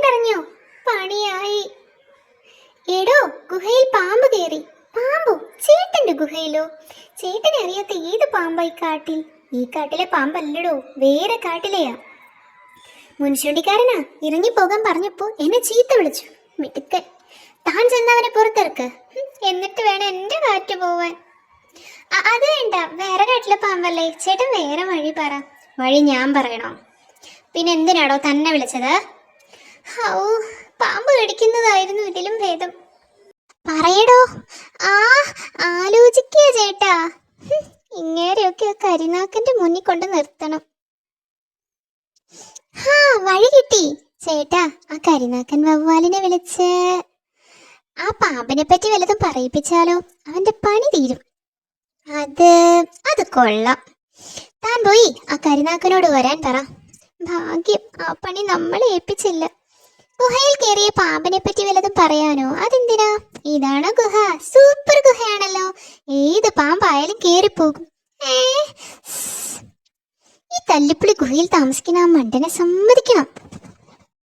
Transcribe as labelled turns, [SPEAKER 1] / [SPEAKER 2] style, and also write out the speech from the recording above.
[SPEAKER 1] കണ്ടറിഞ്ഞോ? പണിയായി. എടോ, ഗുഹയിൽ പാമ്പ് കയറി. പാമ്പോ? ചേട്ടന്റെ ഗുഹയിലോ? ചേട്ടനെ അറിയാത്ത ഏത് പാമ്പായി കാട്ടിൽ? ഈ കാട്ടിലെ പാമ്പല്ലടോ, വേറെ കാട്ടിലെയാ. മുൻചൂണ്ടിക്കാരനാ. ഇറങ്ങിപ്പോകാൻ പറഞ്ഞപ്പോ എന്നെ ചീത്ത വിളിച്ചു. മിടുക്കൻ. താൻ ചെന്നവനെ പുറത്തിറക്ക്, എന്നിട്ട് വേണം എന്റെ കാറ്റ് പോവാൻ. അത് വേണ്ട, വേറെ കാട്ടിലെ പാമ്പല്ലേ. ചേട്ടൻ വേറെ വഴി പറ. വഴി ഞാൻ പറയണോ? പിന്നെ എന്തിനാടോ തന്നെ വിളിച്ചത്? ഹൗ, പാമ്പ് കടിക്കുന്നതായിരുന്നു ഇതിലും ഭേദം. പറയടോ. ആ, ആലോചിക്കുക ചേട്ടാ. ഇങ്ങേരെയൊക്കെ കരിനാക്കന്റെ മുന്നിൽ കൊണ്ട് നിർത്തണം. ഹാ, വഴി കിട്ടി ചേട്ടാ. ആ കരിനാക്കൻ വവ്വാലിനെ വിളിച്ച് ആ പാമ്പിനെ പറ്റി വല്ലതും പറയിപ്പിച്ചാലോ? അവന്റെ പണി തീരും. അത് കൊള്ളാം. താൻ പോയി ആ കരിനാക്കനോട് വരാൻ പറ. ഭാഗ്യം, ആ പണി നമ്മളെ ഏൽപ്പിച്ചില്ല. ഗുഹയിൽ കയറിയ പാമ്പിനെ പറ്റി വല്ലതും പറയാനോ? അതെന്തിനാ? ഇതാണോ ഗുഹ? സൂപ്പർ ഗുഹയാണല്ലോ. ഏത് പാമ്പായാലും കേറിപ്പോകും. ഈ തല്ലിപ്പുളി ഗുഹയിൽ താമസിക്കുന്ന ആ മണ്ടനെ സമ്മതിക്കണം.